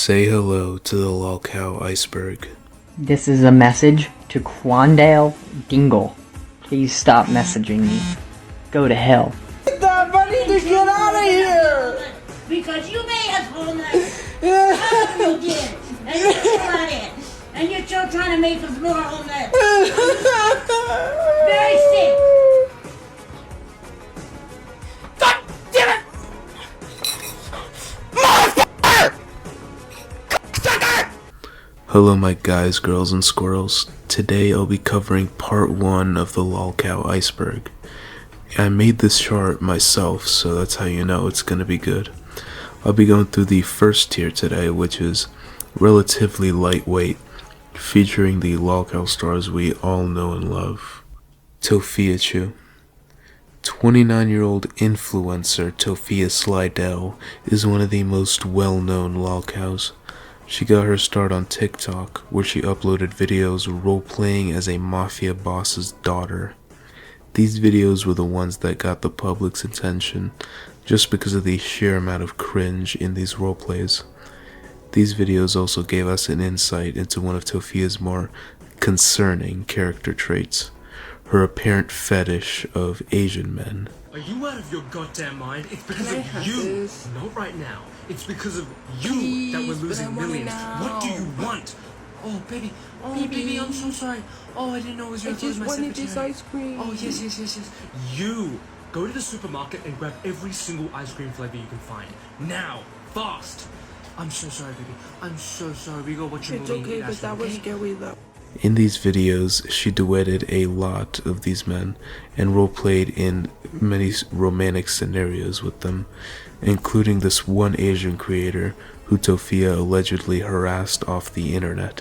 Say hello to the Lolcow Iceberg. This is a message to Quandale Dingle. Please stop messaging me. Go to hell. I need to get out of here! Because you made us homeless. You did. And you're still at it. And you're still trying to make us more homeless. Very sick. God damn it! Motherfucker! Cocksucker! Hello my guys, girls, and squirrels. Today I'll be covering part 1 of the Lolcow Iceberg. I made this chart myself, so that's how you know it's gonna be good. I'll be going through the first tier today, which is relatively lightweight, featuring the Lolcow stars we all know and love. Tophiachu. 29-year-old influencer Tophia Slidell is one of the most well-known Lolcows. She got her start on TikTok, where she uploaded videos role-playing as a mafia boss's daughter. These videos were the ones that got the public's attention, just because of the sheer amount of cringe in these roleplays. These videos also gave us an insight into one of Tophia's more concerning character traits, her apparent fetish of Asian men. Are you out of your goddamn mind? It's because of you. Not right now. It's because of you that we're losing millions. What do you want? Oh, baby. Oh, baby, I'm so sorry. Oh, I didn't know it was your fault. I just wanted this ice cream. Oh, yes. You go to the supermarket and grab every single ice cream flavor you can find. Now. Fast. I'm so sorry, baby. I'm so sorry. We go watch your movie. It's okay, because that was scary, though. In these videos, she duetted a lot of these men and roleplayed in many romantic scenarios with them, including this one Asian creator who Tophia allegedly harassed off the internet.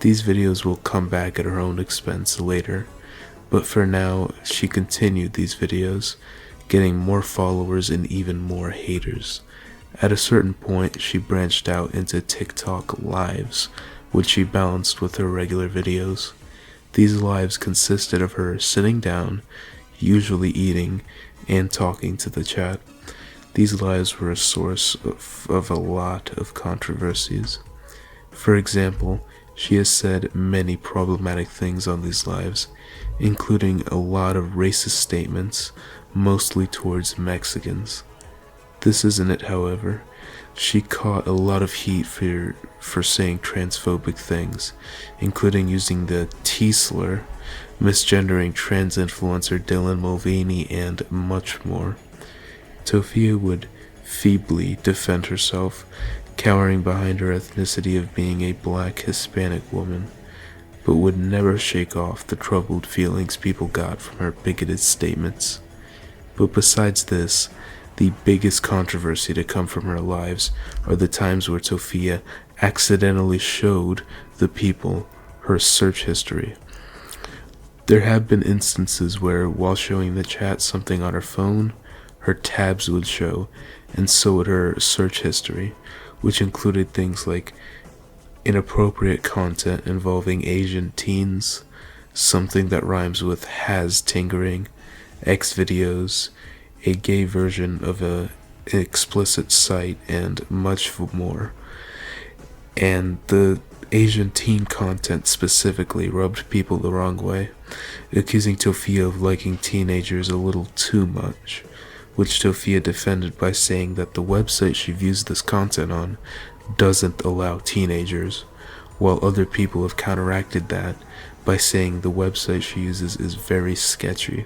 These videos will come back at her own expense later, but for now, she continued these videos, getting more followers and even more haters. At a certain point, she branched out into TikTok lives, which she balanced with her regular videos. These lives consisted of her sitting down, usually eating, and talking to the chat. These lives were a source of a lot of controversies. For example, she has said many problematic things on these lives, including a lot of racist statements, mostly towards Mexicans. This isn't it, however. She caught a lot of heat for saying transphobic things, including using the T-slur, misgendering trans influencer Dylan Mulvaney, and much more. Tophia would feebly defend herself, cowering behind her ethnicity of being a black Hispanic woman, but would never shake off the troubled feelings people got from her bigoted statements. But besides this, the biggest controversy to come from her lives are the times where Tophia accidentally showed the people her search history. There have been instances where, while showing the chat something on her phone, her tabs would show, and so would her search history, which included things like inappropriate content involving Asian teens, something that rhymes with has-tingering, X videos, a gay version of an explicit site, and much more. And the Asian teen content specifically rubbed people the wrong way, accusing Tophia of liking teenagers a little too much, which Tophia defended by saying that the website she views this content on doesn't allow teenagers, while other people have counteracted that by saying the website she uses is very sketchy.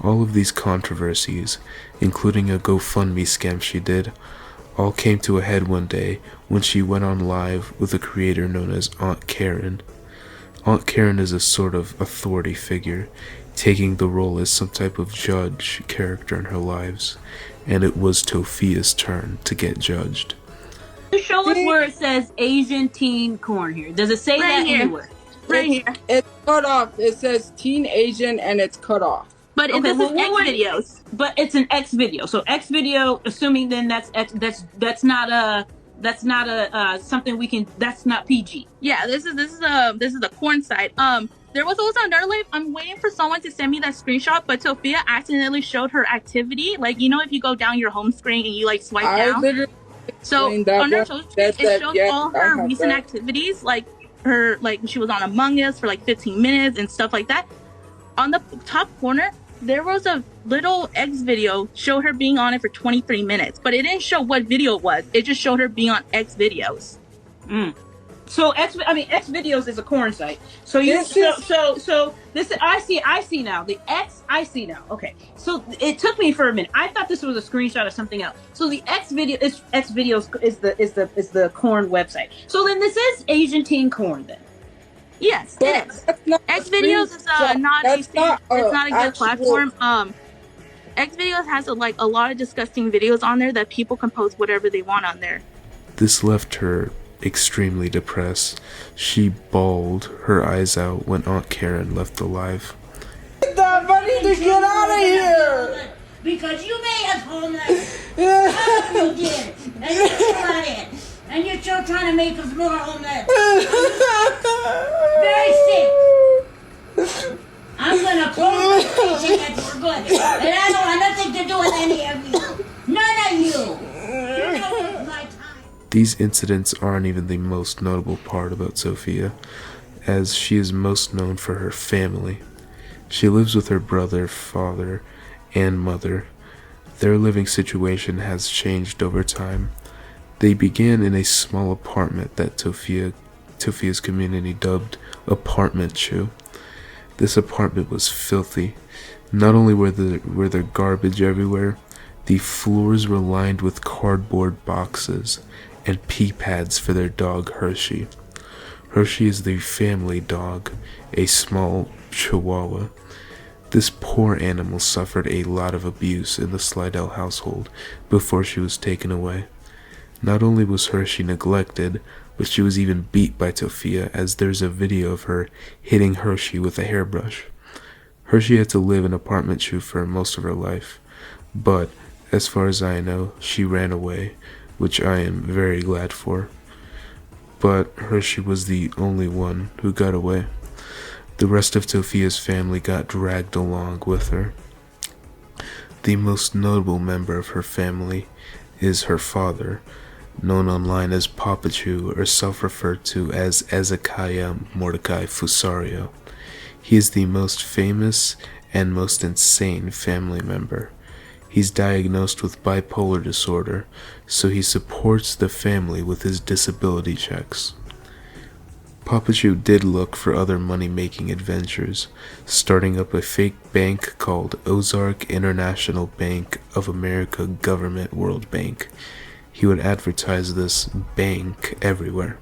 All of these controversies, including a GoFundMe scam she did, all came to a head one day when she went on live with a creator known as Aunt Karen. Aunt Karen is a sort of authority figure, taking the role as some type of judge character in her lives, and it was Tophia's turn to get judged. Show us where it says Asian teen corn here. Does it say that anywhere? Right here. It's cut off. It says teen Asian and it's cut off. But this is X videos. But it's an X video. So X video, assuming then that's X, that's not a something we can. That's not PG. Yeah, this is the corn side. There was also another live. I'm waiting for someone to send me that screenshot, but Tophia accidentally showed her activity. Like, you know, if you go down your home screen and you like swipe down. So explain that on her one? social That page, it shows yeah, all I her have recent that. activities, like she was on Among Us for like 15 minutes and stuff like that. On the top corner, there was a little X video show her being on it for 23 minutes, but it didn't show what video it was. It just showed her being on X videos. So X videos is a corn site. So this I see now. The X I see now. Okay. So it took me for a minute. I thought this was a screenshot of something else. So the X videos is the corn website. So then this is Asian teen corn then. Yes, it is. X videos is not a good platform. X videos has a lot of disgusting videos on there that people can post whatever they want on there. This left her extremely depressed. She bawled her eyes out when Aunt Karen left alive. I need to get out of here! Because you made us homeless. You did. And you still at it. And you're still trying to make us more homeless. Very sick. I'm gonna close the station and we're good. And I don't want nothing to do with any of you. None of you. You know it's my time. These incidents aren't even the most notable part about Tophia, as she is most known for her family. She lives with her brother, father, and mother. Their living situation has changed over time. They began in a small apartment that Tophia's community dubbed Apartment-chu. This apartment was filthy. Not only were there garbage everywhere, the floors were lined with cardboard boxes and pee pads for their dog Hershey. Hershey is the family dog, a small chihuahua. This poor animal suffered a lot of abuse in the Slidell household before she was taken away. Not only was Hershey neglected, but she was even beat by Tophia, as there's a video of her hitting Hershey with a hairbrush. Hershey had to live in Apartment-chu for most of her life, but as far as I know, she ran away, which I am very glad for. But Hershey was the only one who got away. The rest of Tophia's family got dragged along with her. The most notable member of her family is her father, known online as Papachu or self-referred to as Ezekiah Mordecai Fusario. He is the most famous and most insane family member. He's diagnosed with bipolar disorder, so he supports the family with his disability checks. Papachu did look for other money-making adventures, starting up a fake bank called Ozark International Bank of America Government World Bank. He would advertise this bank everywhere.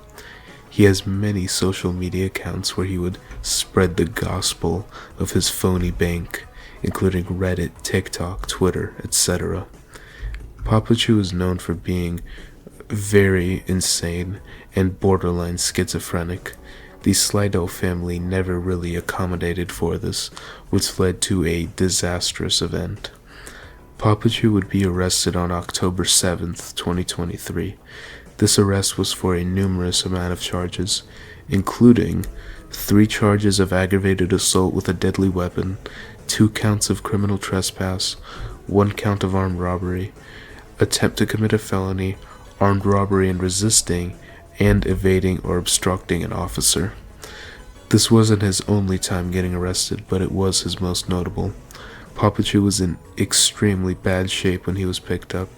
He has many social media accounts where he would spread the gospel of his phony bank, including Reddit, TikTok, Twitter, etc. Papachu is known for being very insane and borderline schizophrenic. The Slidell family never really accommodated for this, which led to a disastrous event. Papachu would be arrested on October 7th, 2023. This arrest was for a numerous amount of charges, including 3 charges of aggravated assault with a deadly weapon, 2 counts of criminal trespass, 1 count of armed robbery, attempt to commit a felony, armed robbery and resisting, and evading or obstructing an officer. This wasn't his only time getting arrested, but it was his most notable. Papachu was in extremely bad shape when he was picked up.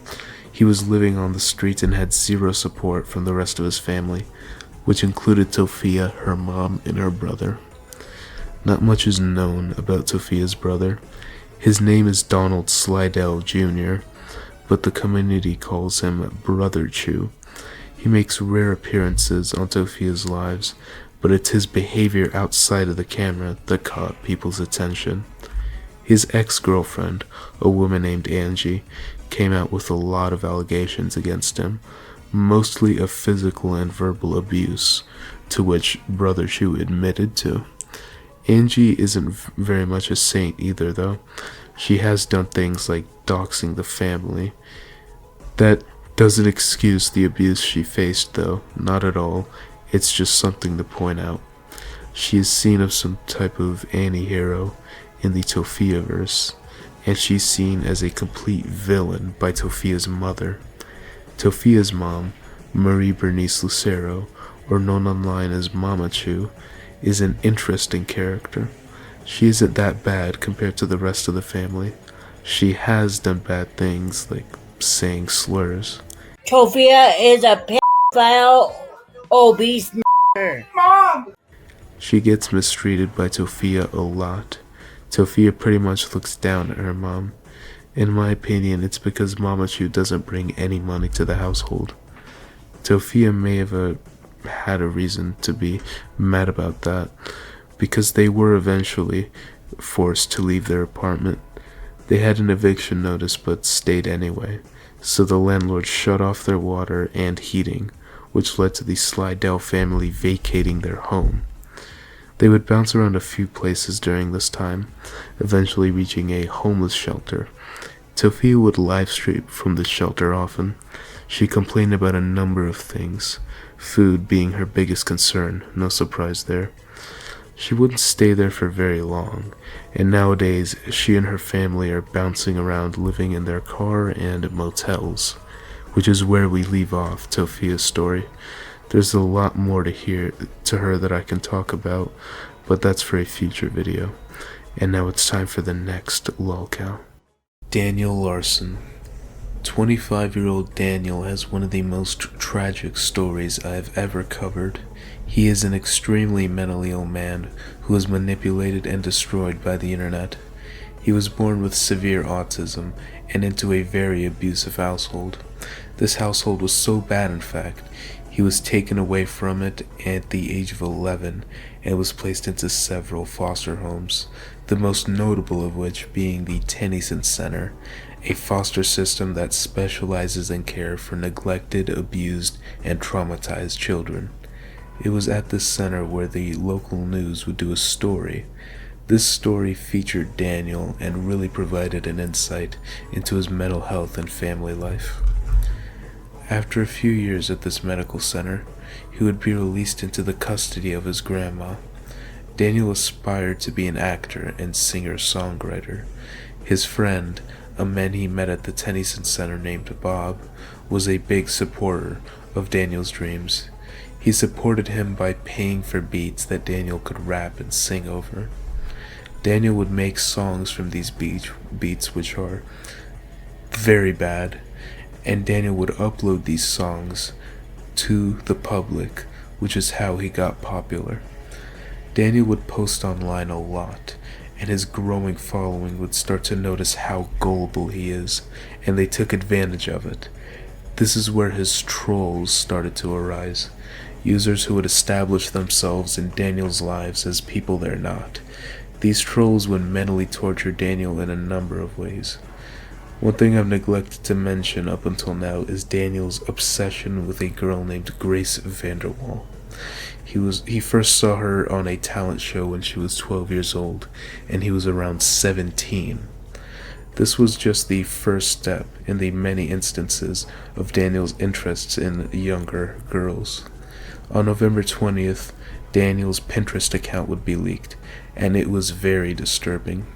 He was living on the streets and had zero support from the rest of his family, which included Tophia, her mom, and her brother. Not much is known about Tophia's brother. His name is Donald Slidell Jr., but the community calls him Brother Chu. He makes rare appearances on Tophia's lives, but it's his behavior outside of the camera that caught people's attention. His ex-girlfriend, a woman named Angie, came out with a lot of allegations against him, mostly of physical and verbal abuse, to which Brother Chu admitted to. Angie isn't very much a saint either, though. She has done things like doxing the family. That doesn't excuse the abuse she faced, though, not at all. It's just something to point out. She is seen as some type of anti-hero in the Tophiaverse, and she's seen as a complete villain by Tophia's mother. Tophia's mom, Marie Bernice Lucero, or known online as Mamachu, is an interesting character. She isn't that bad compared to the rest of the family. She has done bad things like saying slurs. Tophia is a pedophile, obese Mom! She gets mistreated by Tophia a lot. Tophia pretty much looks down at her mom. In my opinion, it's because Mamachu doesn't bring any money to the household. Tophia may have had a reason to be mad about that, because they were eventually forced to leave their apartment. They had an eviction notice but stayed anyway, so the landlord shut off their water and heating, which led to the Slidell family vacating their home. They would bounce around a few places during this time, eventually reaching a homeless shelter. Tophia would live stream from the shelter often. She complained about a number of things, food being her biggest concern, no surprise there. She wouldn't stay there for very long, and nowadays she and her family are bouncing around living in their car and motels, which is where we leave off Tophia's story. There's a lot more to her that I can talk about, but that's for a future video. And now it's time for the next Lolcow. Daniel Larson. 25-year-old Daniel has one of the most tragic stories I have ever covered. He is an extremely mentally ill man who was manipulated and destroyed by the internet. He was born with severe autism and into a very abusive household. This household was so bad, in fact, he was taken away from it at the age of 11 and was placed into several foster homes, the most notable of which being the Tennyson Center, a foster system that specializes in care for neglected, abused, and traumatized children. It was at this center where the local news would do a story. This story featured Daniel and really provided an insight into his mental health and family life. After a few years at this medical center, he would be released into the custody of his grandma. Daniel aspired to be an actor and singer-songwriter. His friend, a man he met at the Tennyson Center named Bob, was a big supporter of Daniel's dreams. He supported him by paying for beats that Daniel could rap and sing over. Daniel would make songs from these beats which are very bad, and Daniel would upload these songs to the public, which is how he got popular. Daniel would post online a lot, and his growing following would start to notice how gullible he is, and they took advantage of it. This is where his trolls started to arise, users who would establish themselves in Daniel's lives as people they're not. These trolls would mentally torture Daniel in a number of ways. One thing I've neglected to mention up until now is Daniel's obsession with a girl named Grace Vanderwall. He first saw her on a talent show when she was 12 years old, and he was around 17. This was just the first step in the many instances of Daniel's interests in younger girls. On November 20th, Daniel's Pinterest account would be leaked, and it was very disturbing.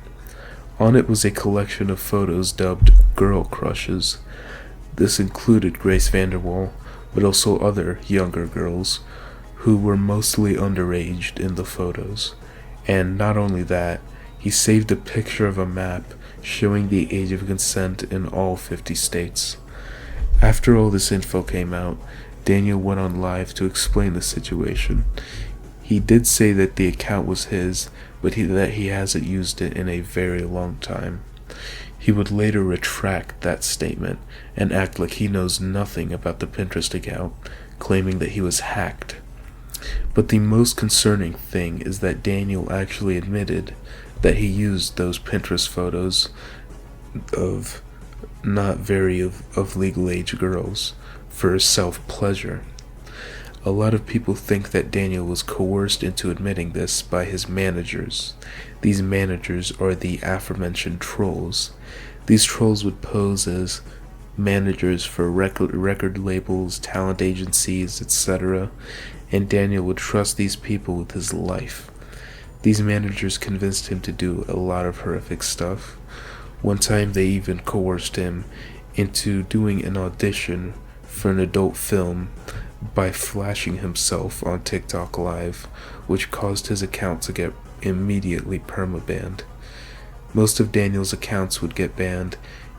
On it was a collection of photos dubbed Girl Crushes. This included Grace Vanderwall, but also other younger girls who were mostly underage in the photos. And not only that, he saved a picture of a map showing the age of consent in all 50 states. After all this info came out, Daniel went on live to explain the situation. He did say that the account was his, but that he hasn't used it in a very long time. He would later retract that statement and act like he knows nothing about the Pinterest account, claiming that he was hacked. But the most concerning thing is that Daniel actually admitted that he used those Pinterest photos of not very of legal age girls for self-pleasure. A lot of people think that Daniel was coerced into admitting this by his managers. These managers are the aforementioned trolls. These trolls would pose as managers for record labels, talent agencies, etc., and Daniel would trust these people with his life. These managers convinced him to do a lot of horrific stuff. One time they even coerced him into doing an audition for an adult film by flashing himself on TikTok Live, which caused his account to get immediately permabanned. Most of Daniel's accounts would get banned,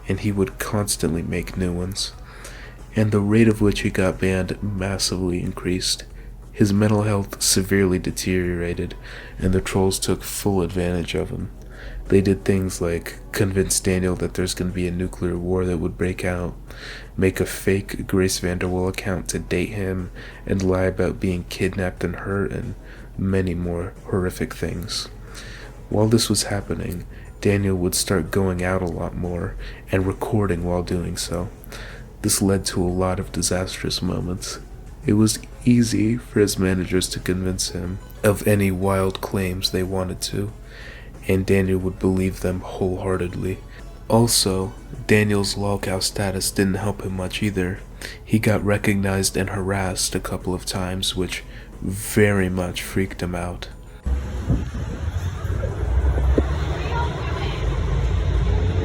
and he would constantly make new ones, and the rate of which he got banned massively increased. His mental health severely deteriorated, and the trolls took full advantage of him. They did things like convince Daniel that there's going to be a nuclear war that would break out, make a fake Grace Vanderwall account to date him, and lie about being kidnapped and hurt, and many more horrific things. While this was happening, Daniel would start going out a lot more and recording while doing so. This led to a lot of disastrous moments. It was easy for his managers to convince him of any wild claims they wanted to, and Daniel would believe them wholeheartedly. Also, Daniel's Lolcow status didn't help him much either. He got recognized and harassed a couple of times, which very much freaked him out.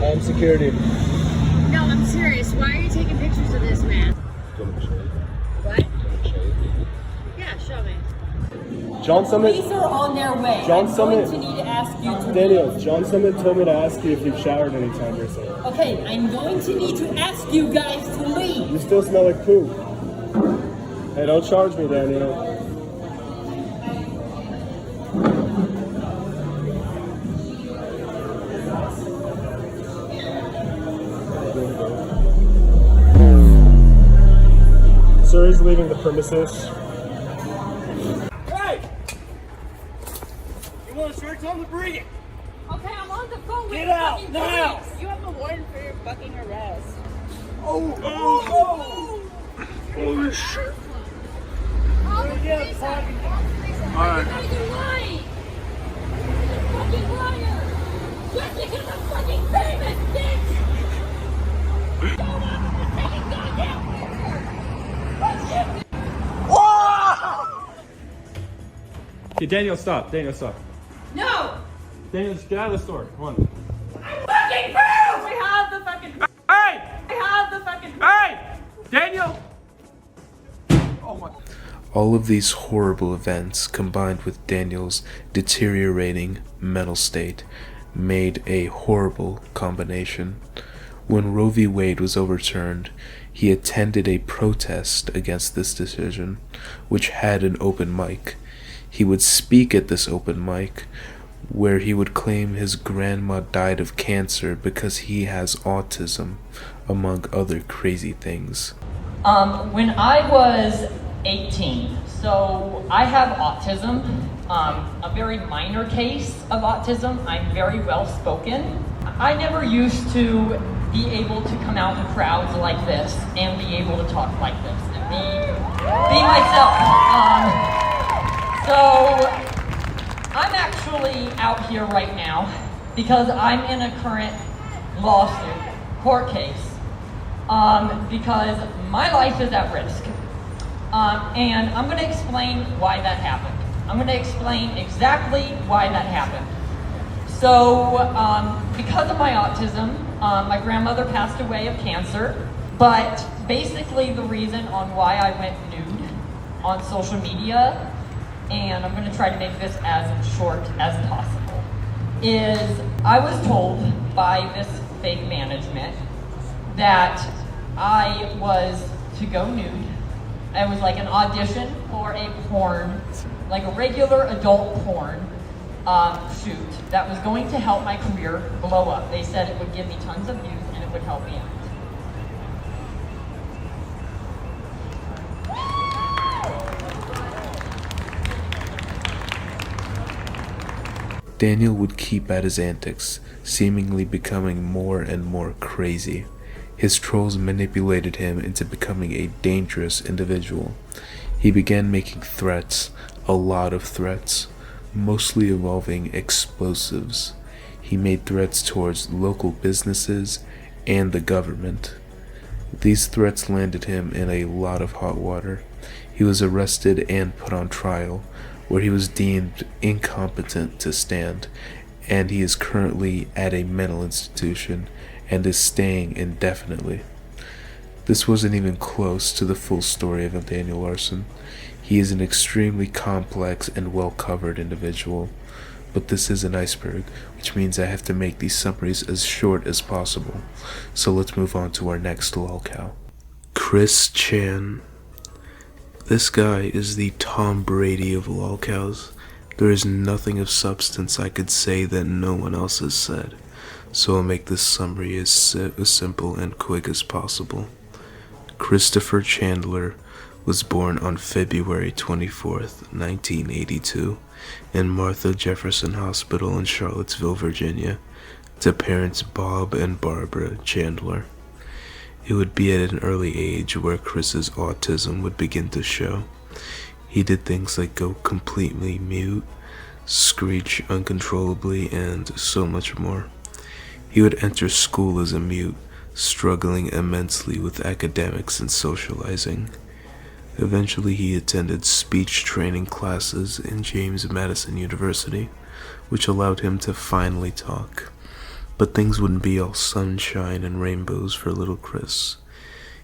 I'm security. No, I'm serious. Why are you taking pictures of this man? What? Yeah, show me. John Summit. Police are on their way. John I'm Summit. going to need to ask you to Daniel, John Summit told me to ask you if you've showered any time recently. Okay, I'm going to need to ask you guys to leave. You still smell like poop. Hey, don't charge me, Daniel. Sir is leaving the premises. Hey! You want to search on the bring it? Okay, I'm on the phone with Get the out fucking now! police. You have a warrant for your fucking arrest. Holy shit. All the police are. Alright. You guys are lying. You're fucking liar. Just because I'm fucking famous, bitch. Don't ever take a goddamn picture. Okay, Daniel, stop. Daniel, stop. No! Daniel, just get out of the store. Come on. Fucking proof! We have the fucking proof! Hey! We have the fucking proof! Hey! Daniel! All of these horrible events, combined with Daniel's deteriorating mental state, made a horrible combination. When Roe v. Wade was overturned, he attended a protest against this decision, which had an open mic. He would speak at this open mic, where he would claim his grandma died of cancer because he has autism, among other crazy things. When I was 18, so I have autism, a very minor case of autism. I'm very well spoken. I never used to be able to come out in crowds like this and be able to talk like this and be myself. So I'm actually out here right now because I'm in a current lawsuit, court case, because my life is at risk. And I'm going to explain why that happened. I'm going to explain exactly why that happened. So, because of my autism, my grandmother passed away of cancer, but basically the reason on why I went nude on social media, and I'm going to try to make this as short as possible, is I was told by this fake management that I was to go nude. It was like an audition for a porn, like a regular adult porn shoot that was going to help my career blow up. They said it would give me tons of views and it would help me out. Daniel would keep at his antics, seemingly becoming more and more crazy. His trolls manipulated him into becoming a dangerous individual. He began making threats, a lot of threats, mostly involving explosives. He made threats towards local businesses and the government. These threats landed him in a lot of hot water. He was arrested and put on trial, where he was deemed incompetent to stand, and he is currently at a mental institution and is staying indefinitely. This wasn't even close to the full story of Daniel Larson. He is an extremely complex and well-covered individual, but this is an iceberg, which means I have to make these summaries as short as possible. So let's move on to our next Lolcow. Chris Chan. This guy is the Tom Brady of Lolcows. There is nothing of substance I could say that no one else has said, so I'll make this summary as simple and quick as possible. Christopher Chandler was born on February 24th, 1982, in Martha Jefferson Hospital in Charlottesville, Virginia, to parents Bob and Barbara Chandler. It would be at an early age where Chris's autism would begin to show. He did things like go completely mute, screech uncontrollably, and so much more. He would enter school as a mute, struggling immensely with academics and socializing. Eventually he attended speech training classes in James Madison University, which allowed him to finally talk. But things wouldn't be all sunshine and rainbows for little Chris.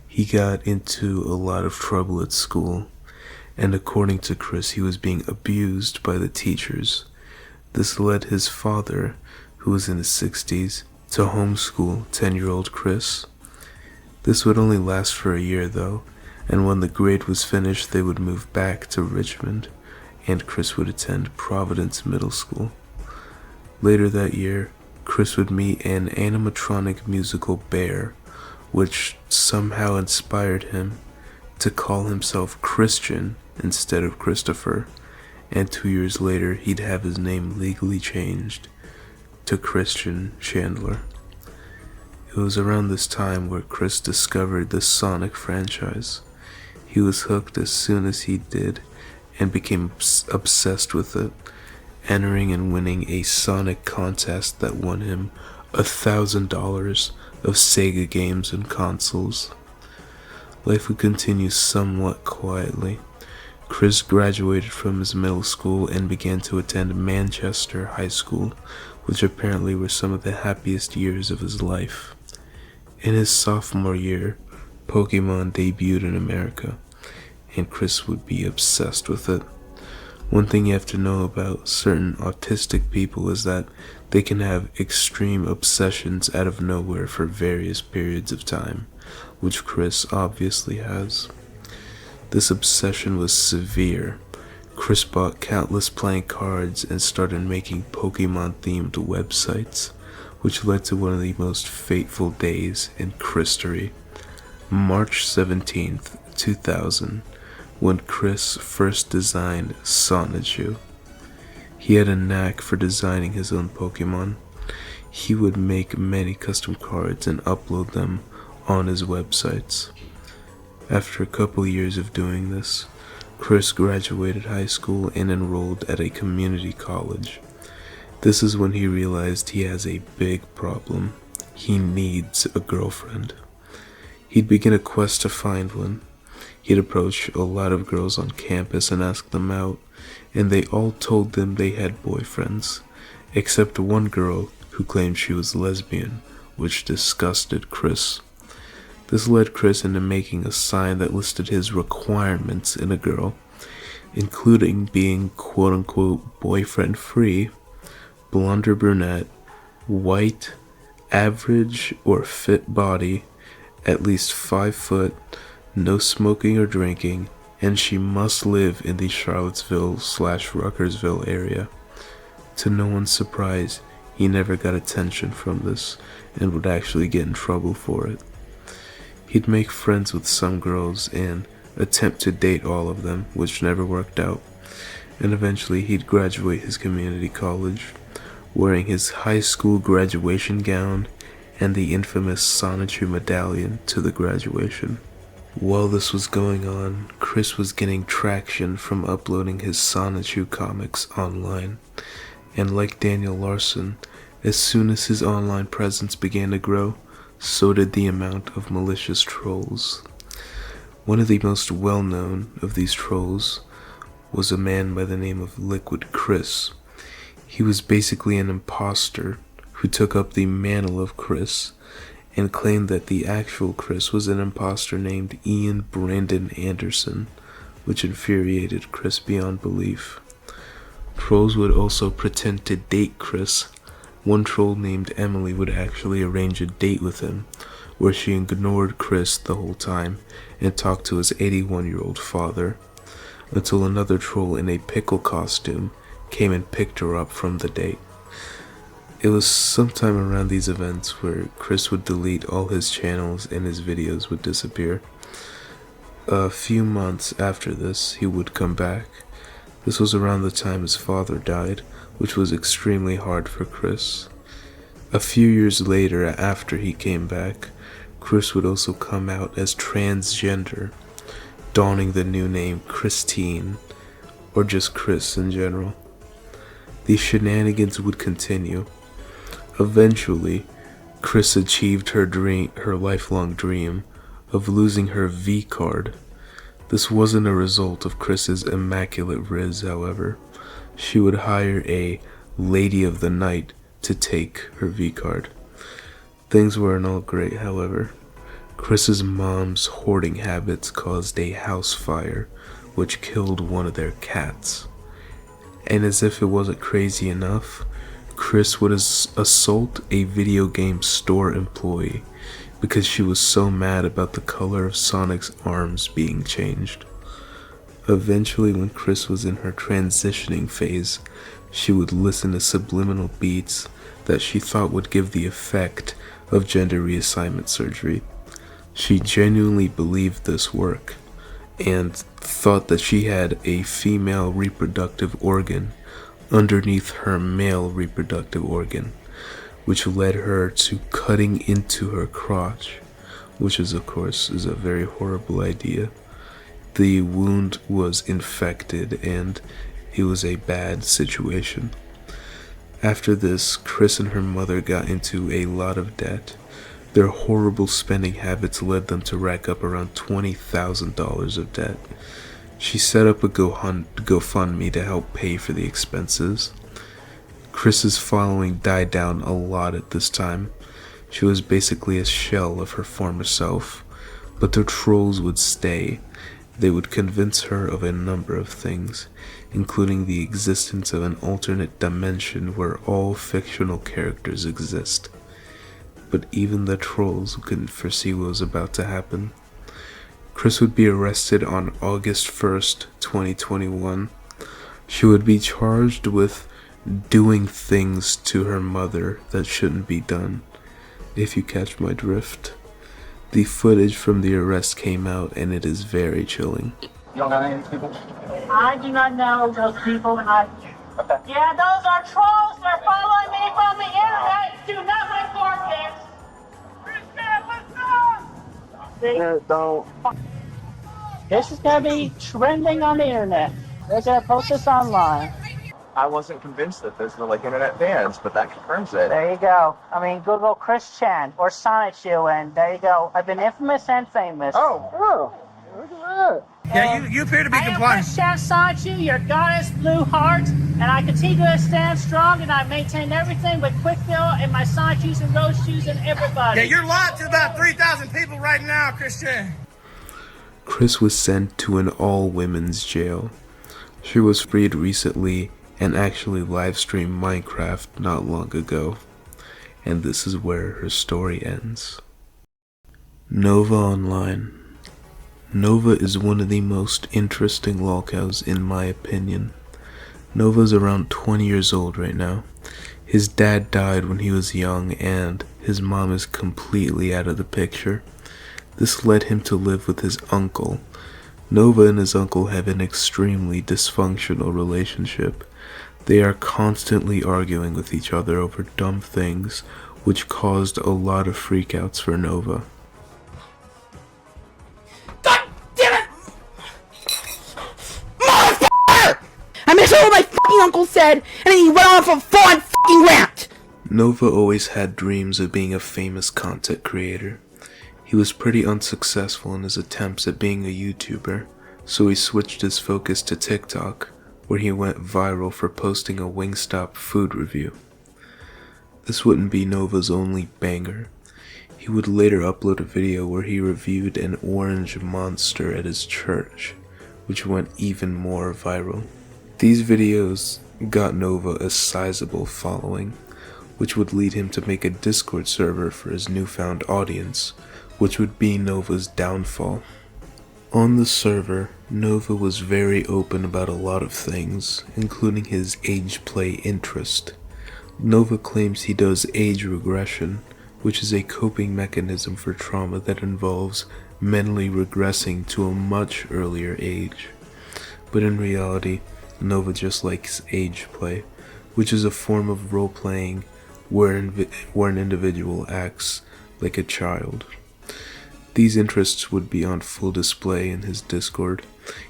He got into a lot of trouble at school, and according to Chris, he was being abused by the teachers. This led his father, who was in his 60s, to homeschool 10-year-old Chris. This would only last for a year though, and when the grade was finished they would move back to Richmond, and Chris would attend Providence Middle School. Later that year, Chris would meet an animatronic musical bear, which somehow inspired him to call himself Christian instead of Christopher, and 2 years later he'd have his name legally changed to Christian Chandler. It was around this time where Chris discovered the Sonic franchise. He was hooked as soon as he did and became obsessed with it, entering and winning a Sonic contest that won him $1,000 of Sega games and consoles. Life would continue somewhat quietly. Chris graduated from his middle school and began to attend Manchester High School, which apparently were some of the happiest years of his life. In his sophomore year, Pokemon debuted in America, and Chris would be obsessed with it. One thing you have to know about certain autistic people is that they can have extreme obsessions out of nowhere for various periods of time, which Chris obviously has. This obsession was severe. Chris bought countless playing cards and started making Pokemon-themed websites, which led to one of the most fateful days in Christory, March 17th, 2000, when Chris first designed Sonichu. He had a knack for designing his own Pokemon. He would make many custom cards and upload them on his websites. After a couple years of doing this, Chris graduated high school and enrolled at a community college. This is when he realized he has a big problem. He needs a girlfriend. He'd begin a quest to find one. He'd approach a lot of girls on campus and ask them out, and they all told him they had boyfriends, except one girl who claimed she was lesbian, which disgusted Chris. This led Chris into making a sign that listed his requirements in a girl, including being quote-unquote boyfriend-free, blonde or brunette, white, average or fit body, at least 5 foot, no smoking or drinking, and she must live in the Charlottesville/Ruckersville area. To no one's surprise, he never got attention from this and would actually get in trouble for it. He'd make friends with some girls and attempt to date all of them, which never worked out, and eventually he'd graduate his community college, wearing his high school graduation gown and the infamous Sonichu medallion to the graduation. While this was going on, Chris was getting traction from uploading his Sonichu comics online, and like Daniel Larson, as soon as his online presence began to grow, so did the amount of malicious trolls. One of the most well-known of these trolls was a man by the name of Liquid Chris. He was basically an imposter who took up the mantle of Chris and claimed that the actual Chris was an imposter named Ian Brandon Anderson, which infuriated Chris beyond belief. Trolls would also pretend to date Chris. One troll named Emily would actually arrange a date with him, where she ignored Chris the whole time and talked to his 81-year-old father, until another troll in a pickle costume came and picked her up from the date. It was sometime around these events where Chris would delete all his channels and his videos would disappear. A few months after this, he would come back. This was around the time his father died, which was extremely hard for Chris. A few years later, after he came back, Chris would also come out as transgender, donning the new name Christine, or just Chris in general. These shenanigans would continue. Eventually, Chris achieved her lifelong dream of losing her V card. This wasn't a result of Chris's immaculate riz, however. She would hire a lady of the night to take her V card. Things weren't all great, however. Chris's mom's hoarding habits caused a house fire, which killed one of their cats. And as if it wasn't crazy enough, Chris would assault a video game store employee because she was so mad about the color of Sonic's arms being changed. Eventually, when Chris was in her transitioning phase, she would listen to subliminal beats that she thought would give the effect of gender reassignment surgery. She genuinely believed this work and thought that she had a female reproductive organ underneath her male reproductive organ, which led her to cutting into her crotch, which is of course a very horrible idea. The wound was infected and it was a bad situation. After this, Chris and her mother got into a lot of debt. Their horrible spending habits led them to rack up around $20,000 of debt. She set up a GoFundMe to help pay for the expenses. Chris's following died down a lot at this time. She was basically a shell of her former self, but the trolls would stay. They would convince her of a number of things, including the existence of an alternate dimension where all fictional characters exist. But even the trolls couldn't foresee what was about to happen. Chris would be arrested on August 1st, 2021. She would be charged with doing things to her mother that shouldn't be done, if you catch my drift. The footage from the arrest came out and it is very chilling. You don't know any of these people? I do not know those people, and Okay. Yeah, those are trolls. They're following me from the internet. Do not report this. Don't. This is gonna be trending on the internet. They're gonna post this online. I wasn't convinced that there's no internet bans, but that confirms it. There you go. I mean, Google Chris Chan or Tophiachu, and there you go. I've been infamous and famous. Oh, look at that. Yeah, you appear to be I am compliant. Chris Chan Tophiachu, your goddess blue heart, and I continue to stand strong, and I maintain everything with Quickfill and my Tophiachus and Rose shoes and everybody. Yeah, you're lying to about 3,000 people right now, Christian. Chris was sent to an all-women's jail. She was freed recently and actually live-streamed Minecraft not long ago. And this is where her story ends. Nova Online. Nova is one of the most interesting lolcows in my opinion. Nova's around 20 years old right now. His dad died when he was young and his mom is completely out of the picture. This led him to live with his uncle. Nova and his uncle have an extremely dysfunctional relationship. They are constantly arguing with each other over dumb things, which caused a lot of freakouts for Nova. God damn it! Motherfucker! I missed what my fucking uncle said, and then he went on for a full fucking rant! Nova always had dreams of being a famous content creator. He was pretty unsuccessful in his attempts at being a YouTuber, so he switched his focus to TikTok, where he went viral for posting a Wingstop food review. This wouldn't be Nova's only banger. He He would later upload a video where he reviewed an orange monster at his church, which went even more viral. These videos got Nova a sizable following, which would lead him to make a Discord server for his newfound audience, which would be Nova's downfall. On the server, Nova was very open about a lot of things, including his age play interest. Nova claims he does age regression, which is a coping mechanism for trauma that involves mentally regressing to a much earlier age. But in reality, Nova just likes age play, which is a form of role-playing where an individual acts like a child. These interests would be on full display in his Discord.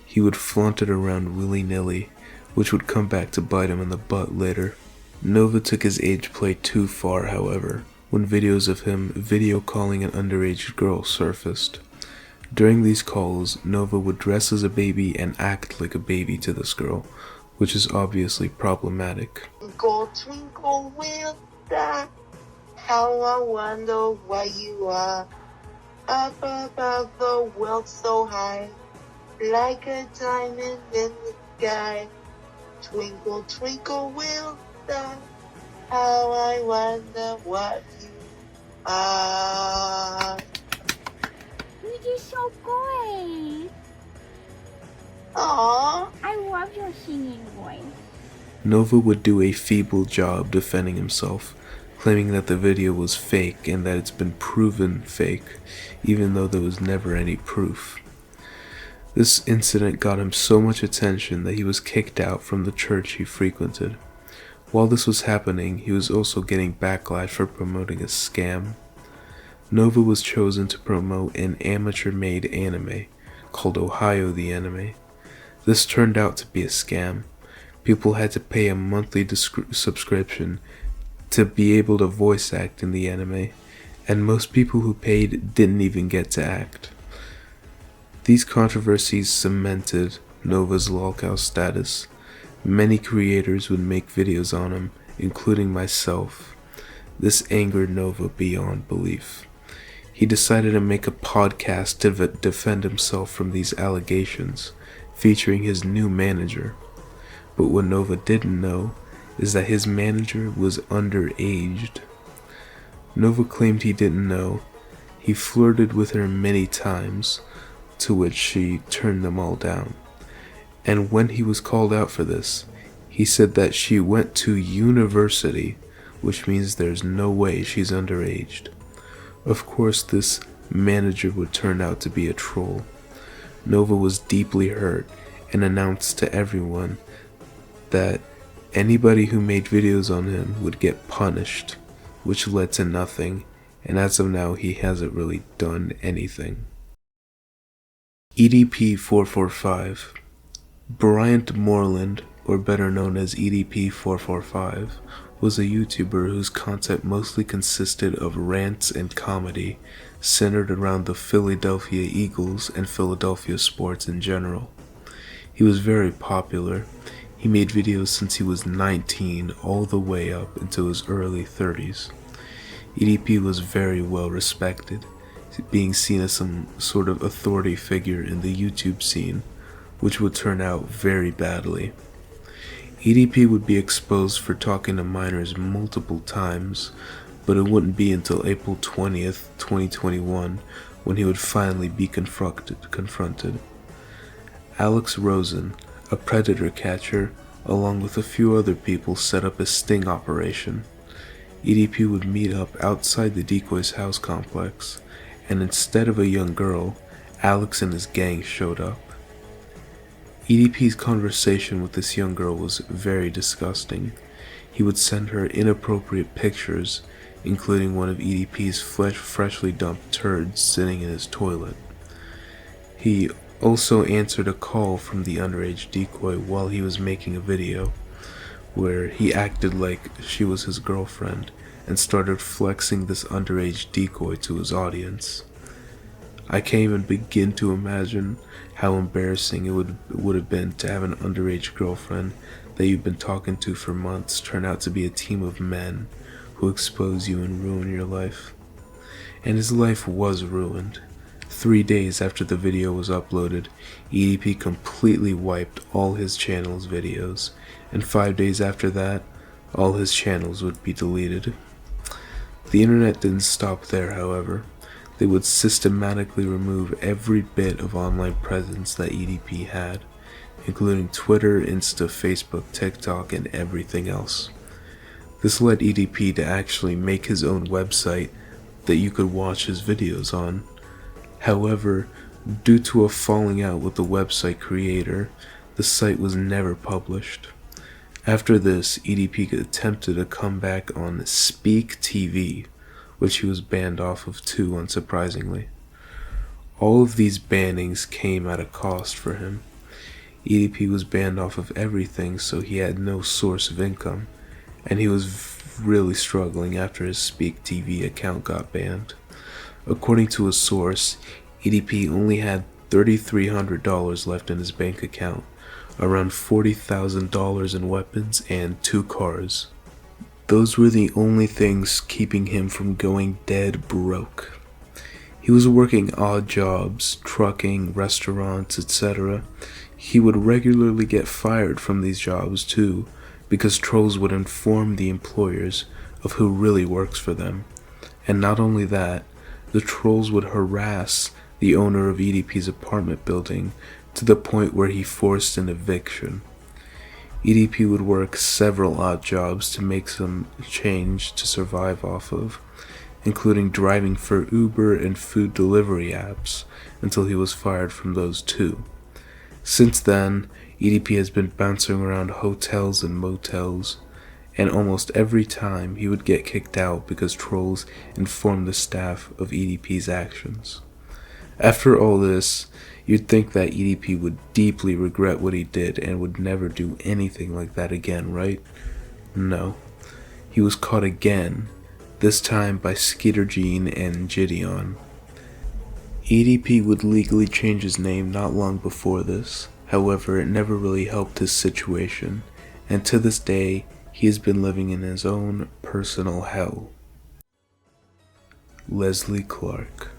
He would flaunt it around willy-nilly, which would come back to bite him in the butt later. Nova took his age play too far, however, when videos of him video calling an underage girl surfaced. During these calls, Nova would dress as a baby and act like a baby to this girl, which is obviously problematic. Twinkle, twinkle, little star, how I wonder why you are up above the world so high, like a diamond in the sky. Twinkle, twinkle, little star, how I wonder what you are. You did so good. Aww. I love your singing voice. Nova would do a feeble job defending himself, claiming that the video was fake and that it's been proven fake, even though there was never any proof. This incident got him so much attention that he was kicked out from the church he frequented. While this was happening, he was also getting backlash for promoting a scam. Nova was chosen to promote an amateur-made anime called Ohio the Anime. This turned out to be a scam. People had to pay a monthly subscription to be able to voice act in the anime, and most people who paid didn't even get to act. These controversies cemented Nova's Lolcow status. Many creators would make videos on him, including myself. This angered Nova beyond belief. He decided to make a podcast to defend himself from these allegations, featuring his new manager. But what Nova didn't know is that his manager was underaged. Nova claimed he didn't know. He flirted with her many times, to which she turned them all down. And when he was called out for this, he said that she went to university, which means there's no way she's underaged. Of course, this manager would turn out to be a troll. Nova was deeply hurt and announced to everyone that anybody who made videos on him would get punished, which led to nothing, and as of now he hasn't really done anything. EDP445. Bryant Moreland, or better known as EDP445, was a YouTuber whose content mostly consisted of rants and comedy centered around the Philadelphia Eagles and Philadelphia sports in general. He was very popular. He made videos since he was 19 all the way up into his early 30s. EDP was very well respected, being seen as some sort of authority figure in the YouTube scene, which would turn out very badly. EDP would be exposed for talking to minors multiple times, but it wouldn't be until April 20th, 2021 when he would finally be confronted. Alex Rosen, a predator catcher, along with a few other people, set up a sting operation. EDP would meet up outside the decoy's house complex, and instead of a young girl, Alex and his gang showed up. EDP's conversation with this young girl was very disgusting. He would send her inappropriate pictures, including one of EDP's freshly dumped turds sitting in his toilet. He also answered a call from the underage decoy while he was making a video, where he acted like she was his girlfriend and started flexing this underage decoy to his audience. I can't even begin to imagine how embarrassing it would have been to have an underage girlfriend that you've been talking to for months turn out to be a team of men who expose you and ruin your life. and his life was ruined. 3 days after the video was uploaded, EDP completely wiped all his channel's videos, and 5 days after that, all his channels would be deleted. The internet didn't stop there, however. They would systematically remove every bit of online presence that EDP had, including Twitter, Insta, Facebook, TikTok, and everything else. This led EDP to actually make his own website that you could watch his videos on. However, due to a falling out with the website creator, the site was never published. After this, EDP attempted a comeback on Speak TV, which he was banned off of too, unsurprisingly. All of these bannings came at a cost for him. EDP was banned off of everything, so he had no source of income, and he was really struggling after his Speak TV account got banned. According to a source, EDP only had $3,300 left in his bank account, around $40,000 in weapons, and 2 cars. Those were the only things keeping him from going dead broke. He was working odd jobs, trucking, restaurants, etc. He would regularly get fired from these jobs too, because trolls would inform the employers of who really works for them. And not only that, the trolls would harass the owner of EDP's apartment building to the point where he forced an eviction. EDP would work several odd jobs to make some change to survive off of, including driving for Uber and food delivery apps, until he was fired from those too. Since then, EDP has been bouncing around hotels and motels, and almost every time he would get kicked out because trolls informed the staff of EDP's actions. After all this, you'd think that EDP would deeply regret what he did and would never do anything like that again, right? No. He was caught again, this time by Skeeter Jean and Gideon. EDP would legally change his name not long before this. However, it never really helped his situation, and to this day, he has been living in his own personal hell. Leslie Clark.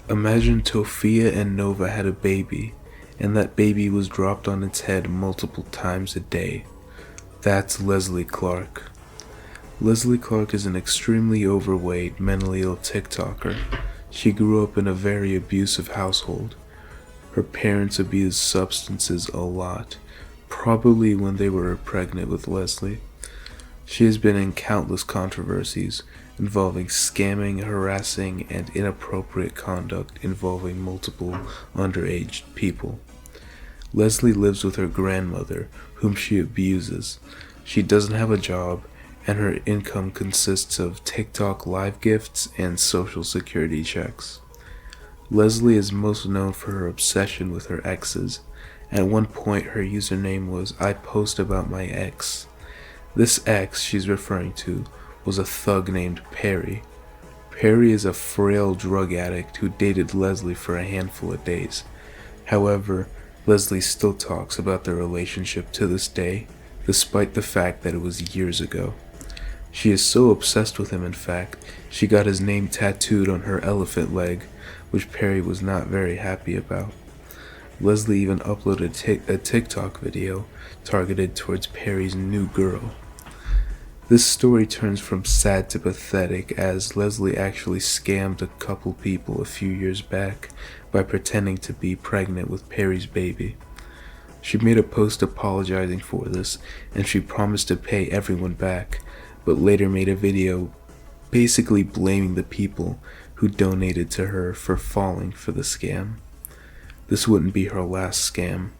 Imagine Tophia and Nova had a baby, and that baby was dropped on its head multiple times a day. That's Leslie Clark. Leslie Clark is an extremely overweight, mentally ill TikToker. She grew up in a very abusive household. Her parents abused substances a lot, probably when they were pregnant with Leslie. She has been in countless controversies involving scamming, harassing, and inappropriate conduct involving multiple underage people. Leslie lives with her grandmother, whom she abuses. She doesn't have a job, and her income consists of TikTok live gifts and social security checks. Leslie is most known for her obsession with her exes. At one point, her username was "I post about my ex." This ex she's referring to was a thug named Perry. Perry is a frail drug addict who dated Leslie for a handful of days. However, Leslie still talks about their relationship to this day, despite the fact that it was years ago. She is so obsessed with him, in fact, she got his name tattooed on her elephant leg, which Perry was not very happy about. Leslie even uploaded a TikTok video targeted towards Perry's new girl. This story turns from sad to pathetic, as Leslie actually scammed a couple people a few years back by pretending to be pregnant with Perry's baby. She made a post apologizing for this, and she promised to pay everyone back, but later made a video basically blaming the people who donated to her for falling for the scam. This wouldn't be her last scam,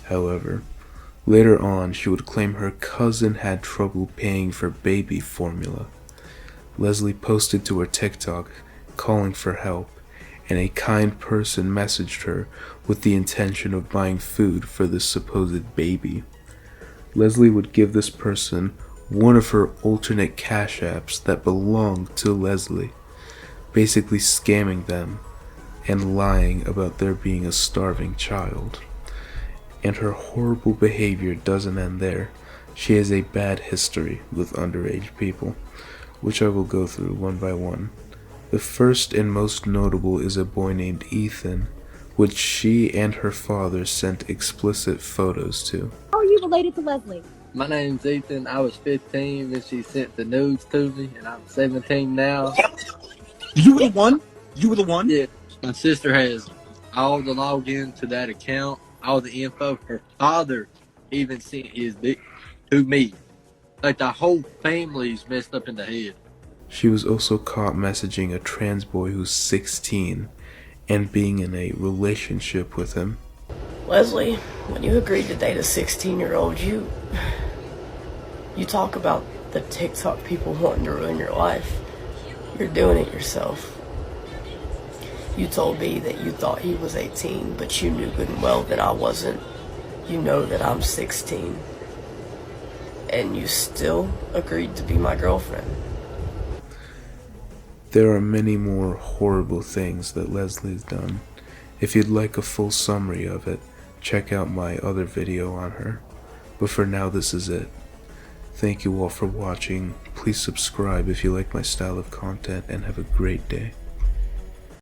however. Later on, she would claim her cousin had trouble paying for baby formula. Leslie posted to her TikTok calling for help, and a kind person messaged her with the intention of buying food for this supposed baby. Leslie would give this person one of her alternate cash apps that belonged to Leslie, basically scamming them and lying about there being a starving child. And her horrible behavior doesn't end there. She has a bad history with underage people, which I will go through one by one. The first and most notable is a boy named Ethan, which she and her father sent explicit photos to. How are you related to Leslie? My name's Ethan. I was 15 when she sent the nudes to me, and I'm 17 now. You were the one? You were the one? Yeah. My sister has all the login to that account, all the info. Her father even sent his dick to me. Like, the whole family's messed up in the head. She was also caught messaging a trans boy who's 16 and being in a relationship with him. Leslie, when you agreed to date a 16-year-old, you talk about the TikTok people wanting to ruin your life. You're doing it yourself. You told me that you thought he was 18, but you knew good and well that I wasn't. You know that I'm 16. And you still agreed to be my girlfriend. There are many more horrible things that Leslie's done. If you'd like a full summary of it, check out my other video on her. But for now, this is it. Thank you all for watching. Please subscribe if you like my style of content, and have a great day.